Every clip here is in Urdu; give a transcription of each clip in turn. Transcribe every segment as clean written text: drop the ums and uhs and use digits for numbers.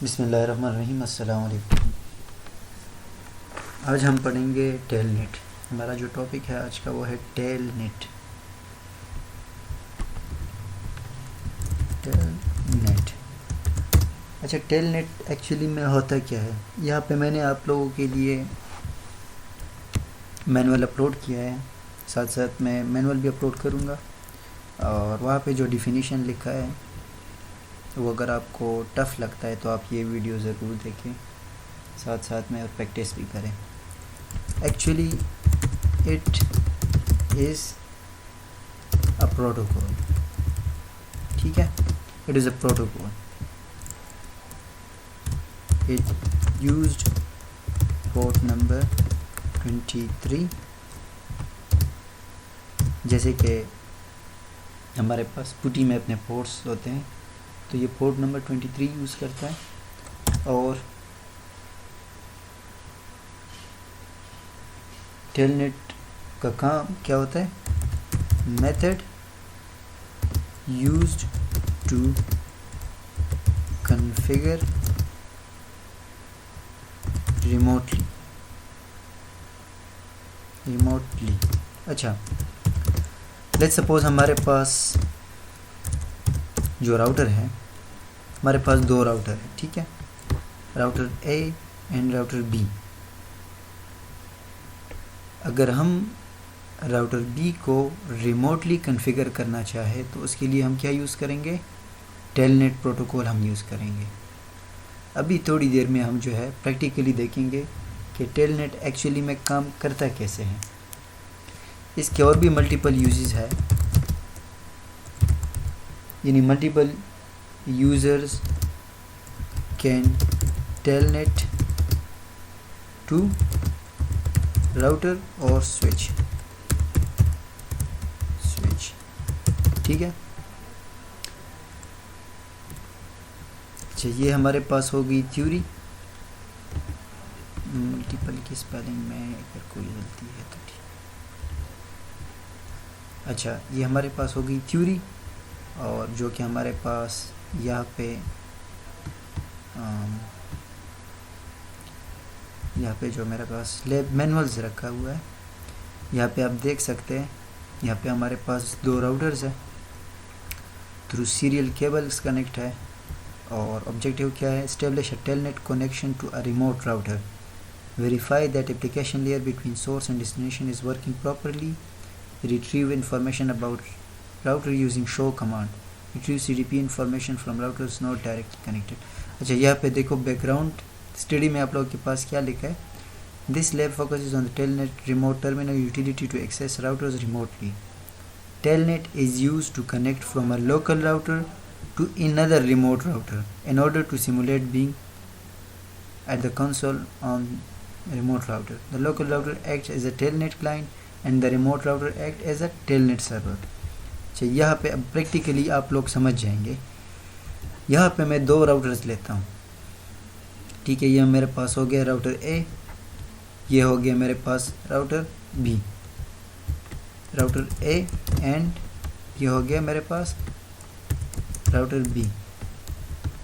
بسم اللہ الرحمن الرحیم. السلام علیکم. آج ہم پڑھیں گے ٹیل نیٹ. ہمارا جو ٹاپک ہے آج کا وہ ہے ٹیل نیٹ. اچھا، ٹیل نیٹ ایکچولی میں ہوتا کیا ہے؟ یہاں پہ میں نے آپ لوگوں کے لیے مینول اپلوڈ کیا ہے، ساتھ ساتھ میں مینول بھی اپلوڈ کروں گا، اور وہاں پہ جو ڈیفینیشن لکھا ہے وہ اگر آپ کو ٹف لگتا ہے تو آپ یہ ویڈیو ضرور دیکھیں، ساتھ ساتھ میں اور پریکٹس بھی کریں. Actually it is a protocol. ٹھیک ہے، it is a protocol. It used port number 23. جیسے کہ ہمارے پاس پوٹی میں اپنے پورٹس ہوتے ہیں تو یہ پورٹ نمبر 23 یوز کرتا ہے. اور ٹیل نیٹ کا کام کیا ہوتا ہے؟ Method used to configure remotely. اچھا، لیٹس سپوز ہمارے پاس جو راؤٹر ہے، ہمارے پاس دو راؤٹر ہیں. ٹھیک ہے، router A and router B. اگر ہم راؤٹر بی کو ریموٹلی کنفیگر کرنا چاہے تو اس کے لیے ہم کیا یوز کریں گے؟ ٹیل نیٹ پروٹوکول ہم یوز کریں گے. ابھی تھوڑی دیر میں ہم جو ہے پریکٹیکلی دیکھیں گے کہ ٹیل نیٹ ایکچولی میں کام کرتا کیسے ہے. اس کے اور بھی ملٹیپل یوزز ہے، یعنی multiple users can telnet to router اور سوئچ. ٹھیک ہے. اچھا، یہ ہمارے پاس ہو گئی تھیوری. ملٹیپل کی اسپیلنگ میں اگر کوئی غلطی ہے تو ٹھیک. اچھا، یہ ہمارے پاس ہو گئی تھیوری، اور جو کہ ہمارے پاس یہاں پہ جو میرے پاس لیب مینولز رکھا ہوا ہے، یہاں پہ آپ دیکھ سکتے ہیں. یہاں پہ ہمارے پاس دو راؤٹرز ہیں، تھرو سیریل کیبلز کنیکٹ ہے. اور آبجیکٹیو کیا ہے؟ Establish a telnet connection to a remote router. Verify that application layer between source and destination is working properly. Retrieve information about router using show command. Retrieve CDP information from routers not directly connected. اچھا، یہاں پہ دیکھو بیک گراؤنڈ اسٹڈی میں آپ لوگوں کے پاس کیا لکھا ہے؟ This lab focuses on Telnet remote terminal utility to access routers remotely. Telnet is used to connect from a local router to another remote router in order to simulate being at the console on remote router. The local router acts as a Telnet client and the remote router acts as a Telnet server. اچھا، یہاں پہ اب پریکٹیکلی آپ لوگ سمجھ جائیں گے. یہاں پہ میں دو راؤٹرز لیتا ہوں. ٹھیک ہے، یہ میرے پاس ہو گیا راؤٹر اے، یہ ہو گیا میرے پاس router B. Router A and یہ ہو گیا میرے پاس راؤٹر بی.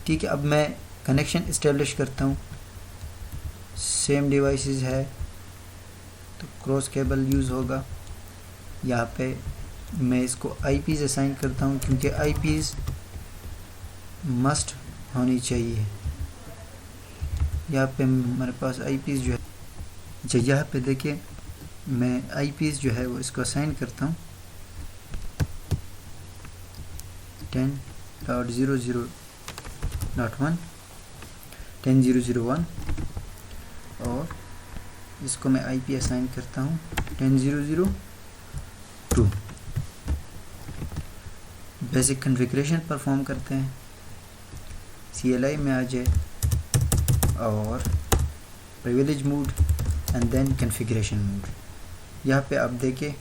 ٹھیک ہے، اب میں کنیکشن اسٹیبلش کرتا ہوں. سیم ڈیوائسز ہے تو کراس کیبل یوز ہوگا. یہاں پہ میں اس کو آئی پیز اسائن کرتا ہوں کیونکہ آئی پیز مسٹ ہونی چاہیے. یہاں پہ ہمارے پاس آئی پیز جو ہے، اچھا یہاں پہ دیکھیں میں آئی پیز جو ہے وہ اس کو اسائن کرتا ہوں 10.00.1 10.0.0.1 اور اس کو میں آئی پی اسائن کرتا ہوں 10.0.0.2. بیسک کنفیگریشن پرفارم کرتے ہیں. CLI میں آ جائے اور privilege mode and then configuration mode. یہاں پہ آپ دیکھیں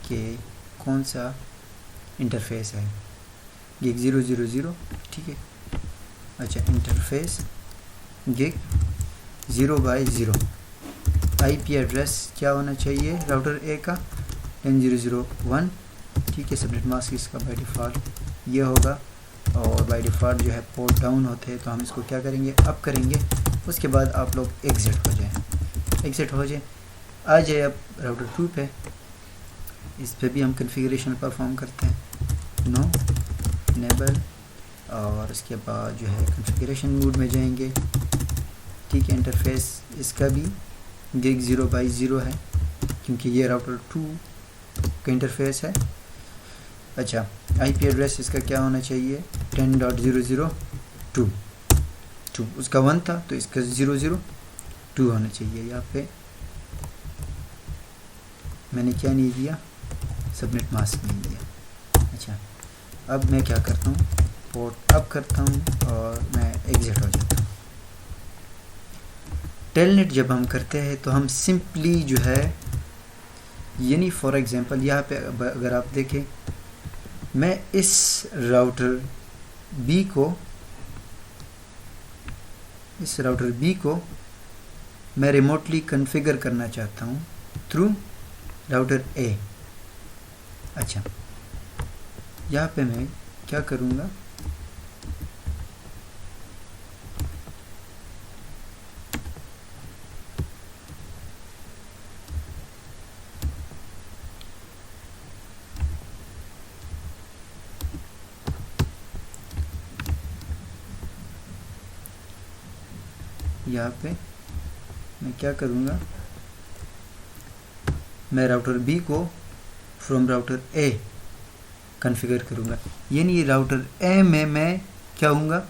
کہ کون سا انٹرفیس ہے. گگ 0.0.0. ٹھیک ہے. اچھا، انٹرفیس گگ 0/0. آئی پی ایڈریس کیا ہونا چاہیے راؤٹر اے کا؟ 10.0.0.1. ٹھیک ہے. سبنیٹ ماسک اس کا بائی ڈیفالٹ یہ ہوگا. اور بائی ڈیفالٹ جو ہے پورٹ ڈاؤن ہوتے ہیں، تو ہم اس کو کیا کریں گے، اپ کریں گے. اس کے بعد آپ لوگ ایگزٹ ہو جائیں. آ جائے اب راؤٹر 2 پہ. اس پہ بھی ہم کنفیگریشن پرفارم کرتے ہیں. نو انیبل، اور اس کے بعد جو ہے کنفیگریشن موڈ میں جائیں گے. ٹھیک ہے، انٹرفیس اس کا بھی گگ 0x0 ہے کیونکہ یہ راؤٹر 2 کا انٹرفیس ہے. اچھا، آئی پی ایڈریس اس کا کیا ہونا چاہیے، 10.002. اس کا 1 تھا تو اس کا 002 ہونا چاہیے. یہاں پہ میں نے کیا نہیں دیا، سبمٹ ماسک نہیں دیا. اچھا، اب میں کیا کرتا ہوں، پورٹ اپ کرتا ہوں اور میں ایگزٹ ہو جاتا ہوں. ٹیل نیٹ جب ہم کرتے ہیں تو ہم سمپلی جو ہے، یعنی فار ایگزامپل یہاں پہ اگر آپ دیکھیں، میں اس راؤٹر بی کو میں ریموٹلی کنفیگر کرنا چاہتا ہوں تھرو راؤٹر اے. اچھا، یہاں پہ میں کیا کروں گا، یہاں پہ میں کیا کروں گا، میں راؤٹر بی کو فرام راؤٹر اے کنفیگر کروں گا. یعنی راؤٹر اے میں کیا ہوں گا،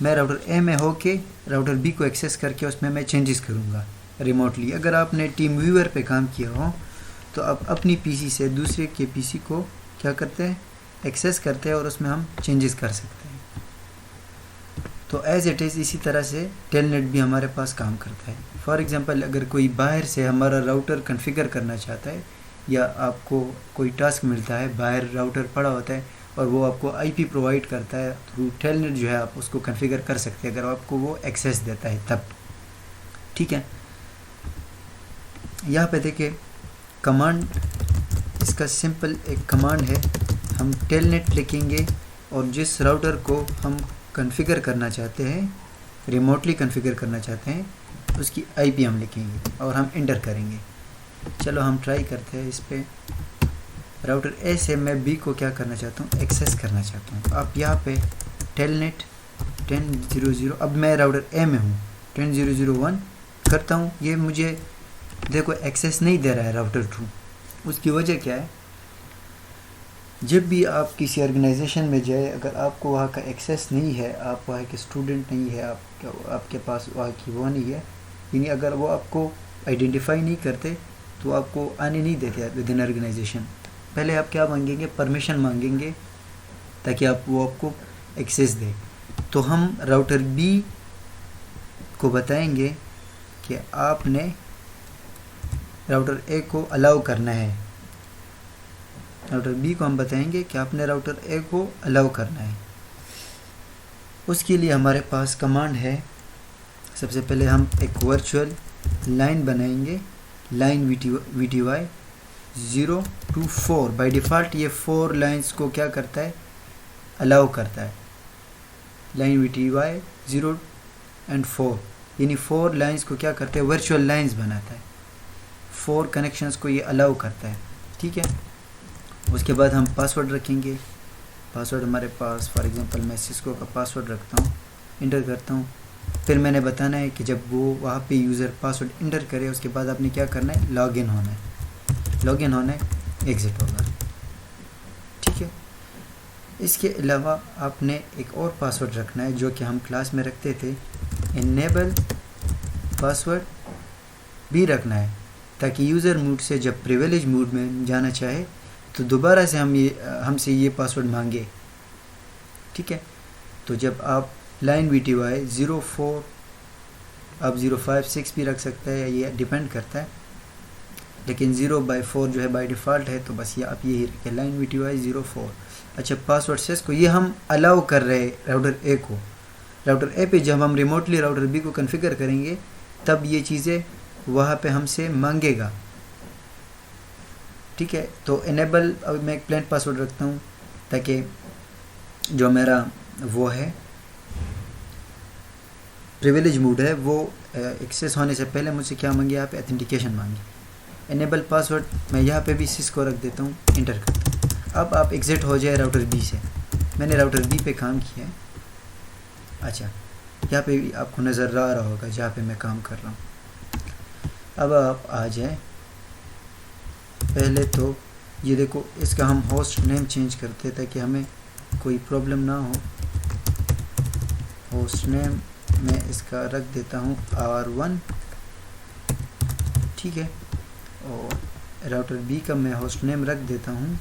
میں راؤٹر اے میں ہو کے راؤٹر بی کو ایکسیس کر کے اس میں چینجز کروں گا ریموٹلی. اگر آپ نے ٹیم ویور پہ کام کیا ہو تو آپ اپنی پی سی سے دوسرے کے پی سی کو کیا کرتے ہیں، ایکسیس کرتے ہیں اور اس میں ہم چینجز کر سکتے ہیں. تو ایز اٹ از اسی طرح سے ٹیل نیٹ بھی ہمارے پاس کام کرتا ہے. فار ایگزامپل اگر کوئی باہر سے ہمارا راؤٹر کنفیگر کرنا چاہتا ہے، یا آپ کو کوئی ٹاسک ملتا ہے، باہر راؤٹر پڑا ہوتا ہے اور وہ آپ کو آئی پی پرووائڈ کرتا ہے، تھرو ٹیل نیٹ جو ہے آپ اس کو کنفیگر کر سکتے ہیں اگر آپ کو وہ ایکسیس دیتا ہے تب. ٹھیک ہے، یہاں پہ دیکھیں کمانڈ، اس کا سمپل ایک کمانڈ ہے. ہم ٹیل نیٹ لکھیں گے اور جس راؤٹر کو ہم کنفیگر کرنا چاہتے ہیں، ریموٹلی کنفیگر کرنا چاہتے ہیں، اس کی آئی پی ہم لکھیں گے اور ہم انٹر کریں گے. چلو ہم ٹرائی کرتے ہیں اس پہ. راؤٹر اے سے میں بی کو کیا کرنا چاہتا ہوں، ایکسیس کرنا چاہتا ہوں. اب یہاں پہ ٹیل نیٹ 10.0.0، اب میں راؤٹر اے میں ہوں، 10.0.0.1 کرتا ہوں. یہ مجھے دیکھو ایکسیس نہیں دے رہا ہے راؤٹر 2. اس کی وجہ کیا ہے، جب بھی آپ کسی آرگنائزیشن میں جائے، اگر آپ کو وہاں کا ایکسیس نہیں ہے، آپ وہاں کے اسٹوڈنٹ نہیں ہے، آپ کے پاس وہاں کی وہ نہیں ہے، یعنی اگر وہ آپ کو آئیڈینٹیفائی نہیں کرتے تو آپ کو آنے نہیں دیتے ود ان آرگنائزیشن. پہلے آپ کیا مانگیں گے، پرمیشن مانگیں گے تاکہ وہ آپ کو ایکسیس دے. تو ہم راؤٹر بی کو بتائیں گے کہ آپ نے راؤٹر اے کو الاؤ کرنا ہے. راؤٹر بی کو ہم بتائیں گے کہ آپ نے راؤٹر اے کو الاؤ کرنا ہے. اس کے لیے ہمارے پاس کمانڈ ہے. سب سے پہلے ہم ایک ورچوئل لائن بنائیں گے، line V T Y 0 to 4. By default یہ 4 لائنس کو کیا کرتا ہے، الاؤ کرتا ہے. Line V T Y 0 and 4، یعنی 4 لائنس کو کیا کرتا ہے، ورچوئل لائنس بناتا ہے. 4 کنیکشنز کو یہ الاؤ کرتا ہے. ٹھیک ہے، اس کے بعد ہم پاسورڈ رکھیں گے. پاسورڈ ہمارے پاس فار ایگزامپل میں سسکو کا پاسورڈ رکھتا ہوں، انٹر کرتا ہوں. پھر میں نے بتانا ہے کہ جب وہ وہاں پہ یوزر پاسورڈ انٹر کرے، اس کے بعد آپ نے کیا کرنا ہے، لاگ ان ہونا ہے. لاگ ان ہونا ہے، ایگزٹ ہوگا. ٹھیک ہے، اس کے علاوہ آپ نے ایک اور پاسورڈ رکھنا ہے جو کہ ہم کلاس میں رکھتے تھے، انیبل پاسورڈ بھی رکھنا ہے تاکہ یوزر موڈ سے جب پریویلیج موڈ میں جانا چاہے تو دوبارہ سے ہم سے یہ پاسورڈ مانگے. ٹھیک ہے، تو جب آپ لائن وی ٹی وائی 04، آپ 056 بھی رکھ سکتے ہیں، یہ ڈیپینڈ کرتا ہے، لیکن 0/4 جو ہے بائی ڈیفالٹ ہے، تو بس یہ آپ یہی رکھیں، لائن وی ٹی وائی 04. اچھا، پاسورڈ سیس کو یہ ہم الاؤ کر رہے راؤٹر اے کو. راؤٹر اے پہ جب ہم ریموٹلی راؤٹر بی کو کنفیگر کریں گے تب یہ چیزیں وہاں پہ ہم سے مانگے گا. ٹھیک ہے، تو انیبل، اب میں ایک پلین پاسورڈ رکھتا ہوں تاکہ جو میرا وہ ہے پریویلیج موڈ ہے، وہ ایکسیس ہونے سے پہلے مجھ سے کیا مانگی؟ یہاں پہ اتھینٹیکیشن مانگی. انیبل پاسورڈ میں یہاں پہ بھی سسکو رکھ دیتا ہوں، انٹر کرتا ہوں. اب آپ ایگزٹ ہو جائے راؤٹر بی سے. میں نے راؤٹر بی پہ کام کیا ہے. اچھا یہاں پہ بھی آپ کو نظر آ رہا ہوگا جہاں پہ میں کام کر رہا ہوں. اب آپ آ جائیں. پہلے تو یہ دیکھو اس کا ہم ہوسٹ نیم چینج کرتے تاکہ ہمیں کوئی پرابلم نہ ہو. ہوسٹ نیم میں اس کا رکھ دیتا ہوں R1، ٹھیک ہے. اور راؤٹر بی کا میں ہوسٹ نیم رکھ دیتا ہوں.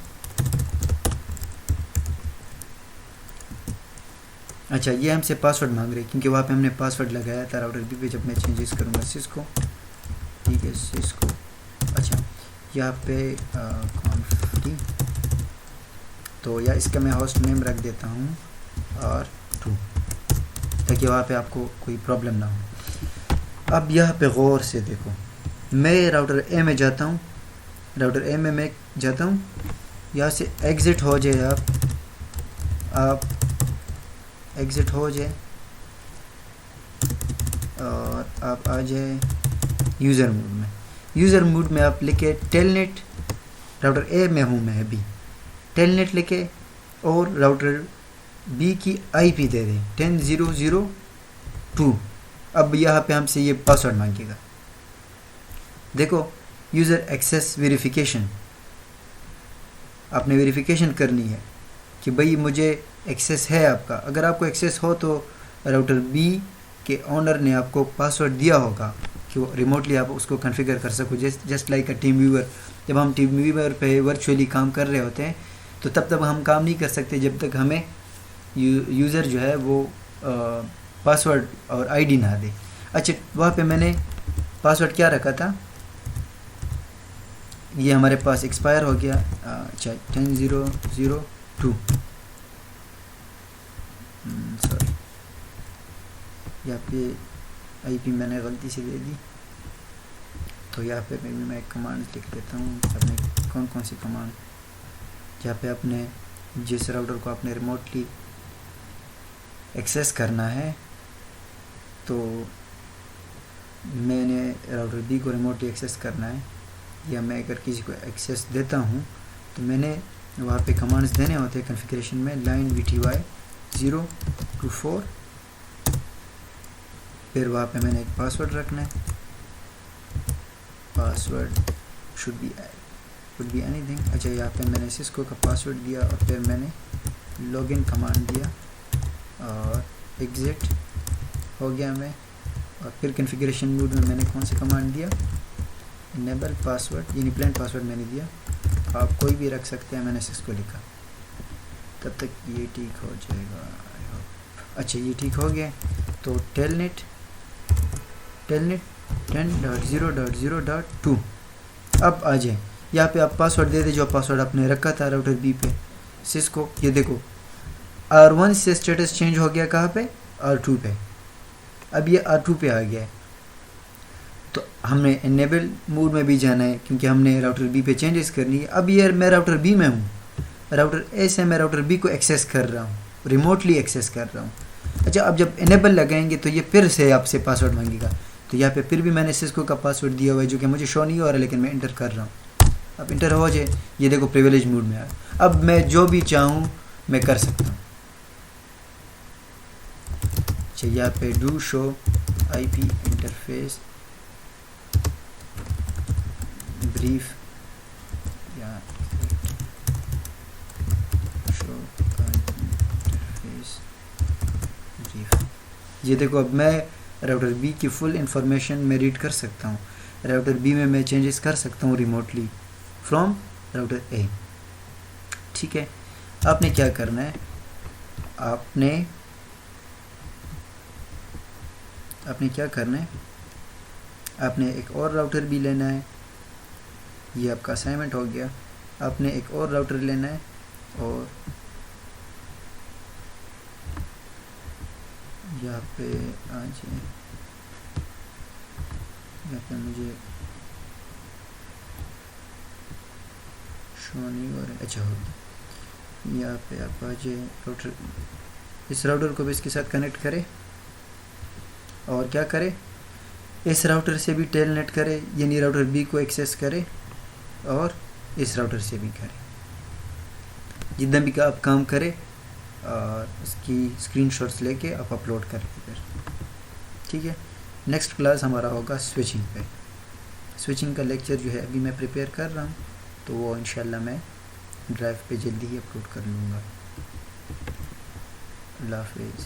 اچھا یہ ہم سے پاسورڈ مانگ رہے کیونکہ وہاں پہ ہم نے پاسورڈ لگایا تھا راؤٹر بی پہ. جب میں چینجز کروں گا سسکو، ٹھیک ہے سسکو. اچھا یہاں پہ کانفٹی، تو یا اس کا میں ہوسٹ نیم رکھ دیتا ہوں R2 تاکہ وہاں پہ آپ کو کوئی پرابلم نہ ہو. اب یہاں پہ غور سے دیکھو، میں راؤٹر اے میں جاتا ہوں. راؤٹر اے میں جاتا ہوں. یہاں سے ایگزٹ ہو جائے، آپ ایگزٹ ہو جائے اور آپ آ جائے یوزر موڈ میں. یوزر موڈ میں آپ لکھے ٹیل نیٹ. راؤٹر اے میں ہوں میں ابھی. ٹیل نیٹ لکھے اور راؤٹر بی کی آئی پی دے دیں 10.0.0.2. اب یہاں پہ ہم سے یہ پاسورڈ مانگے گا. دیکھو یوزر ایکسیس ویریفیکیشن، آپ نے ویریفیکیشن کرنی ہے کہ بھئی مجھے ایکسیس ہے آپ کا. اگر آپ کو ایکسیس ہو تو راؤٹر بی کے اونر نے آپ کو پاسورڈ دیا ہوگا کہ وہ ریموٹلی آپ اس کو کنفیگر کر سکو. جسٹ لائک اے ٹیم ویور. جب ہم ٹیم ویور پہ ورچولی کام کر رہے ہوتے ہیں تو تب تک ہم کام نہیں کر سکتے جب تک ہمیں یوزر جو ہے وہ پاسورڈ اور آئی ڈی نہ دے. اچھا وہاں پہ میں نے پاسورڈ کیا رکھا تھا، یہ ہمارے پاس ایکسپائر ہو گیا. اچھا 10.0.0.2 سوری، یہاں پہ آئی پی میں نے غلطی سے دے دی. تو یہاں پہ میں ایک کمانڈ لکھ دیتا ہوں. اپنے کون سی کمانڈ جہاں پہ اپنے جس راؤٹر کو آپ نے ریموٹلی ایکسیس کرنا ہے، تو میں نے راؤٹر بی کو ریموٹلی ایکسیس کرنا ہے یا میں اگر کسی کو ایکسیس دیتا ہوں تو میں نے وہاں پہ کمانڈز دینے ہوتے ہیں کنفیگریشن میں. Line VTY 0 to 4. پھر وہاں پہ میں نے ایک پاسورڈ رکھنا ہے. Password should be anything. اچھا یہاں پہ میں نے سسکو کا پاسورڈ دیا اور پھر میں نے لاگ ان کمانڈ دیا اور ایگزٹ ہو گیا میں. اور پھر کنفیگریشن موڈ میں نے کون سی کمانڈ دیا؟ انیبل پاسورڈ، یعنی پلین پاسورڈ میں نے دیا. آپ کوئی بھی رکھ سکتے ہیں، میں نے سسکو لکھا. تب تک یہ ٹھیک ہو جائے گا. اچھا یہ ٹھیک ہو گیا. تو ٹیل نیٹ 10.0.0.2. اب آ جائیں یہاں پہ آپ پاسورڈ دے دیں جو پاسورڈ آپ نے رکھا تھا راؤٹر بی پہ سسکو. یہ دیکھو R1 سے اسٹیٹس چینج ہو گیا کہاں پہ؟ R2 پہ. اب یہ R2 پہ آ گیا ہے. تو ہم نے انیبل موڈ میں بھی جانا ہے کیونکہ ہم نے راؤٹر بی پہ چینجز کرنی ہے. اب یہ میں راؤٹر بی میں ہوں. راؤٹر اے سے میں راؤٹر بی کو ایکسیس کر رہا ہوں، ریموٹلی ایکسیس کر رہا ہوں. اچھا اب جب انیبل لگائیں گے تو یہ پھر سے آپ سے پاسورڈ مانگے گا. تو یہاں پہ پھر بھی میں نے سسکو کا پاسورڈ دیا ہوا ہے جو کہ مجھے شو نہیں ہو رہا لیکن میں انٹر کر رہا ہوں. اب انٹر ہو جائے، یہ دیکھو پریویلیج موڈ میں آیا. اب میں جو بھی چاہوں میں کر سکتا ہوں. اچھا یہاں پہ do show I P interface brief یا شو آئی پی انٹرفیس بریف. یہ دیکھو اب میں راؤٹر بی کی فل انفارمیشن میں ریڈ کر سکتا ہوں. راؤٹر بی میں چینجز کر سکتا ہوں ریموٹلی فرام راؤٹر اے. ٹھیک ہے. آپ نے کیا کرنا ہے، آپ نے کیا کرنا ہے، آپ نے ایک اور راؤٹر بھی لینا ہے. یہ آپ کا اسائنمنٹ ہو گیا. آپ نے ایک اور راؤٹر لینا ہے اور یہاں پہ آ جائیں. یہاں پہ مجھے شو نہیں ہو رہا. اچھا ہو گیا. یہاں پہ آپ آ جائیں راؤٹر اس راؤٹر کو بھی اس کے ساتھ کنیکٹ کرے اور کیا کرے، اس راؤٹر سے بھی ٹیل نیٹ کرے، یعنی راؤٹر بی کو ایکسیس کرے اور اس راؤٹر سے بھی کرے، جتنا بھی آپ کام کرے اور اس کی اسکرین شاٹس لے کے آپ اپلوڈ کر کے پھر ٹھیک ہے۔ نیکسٹ کلاس ہمارا ہوگا سوئچنگ پہ۔ سوئچنگ کا لیکچر جو ہے ابھی میں پریپیئر کر رہا ہوں، تو وہ انشاءاللہ میں ڈرائیو پہ جلدی ہی اپلوڈ کر لوں گا۔ اللہ حافظ۔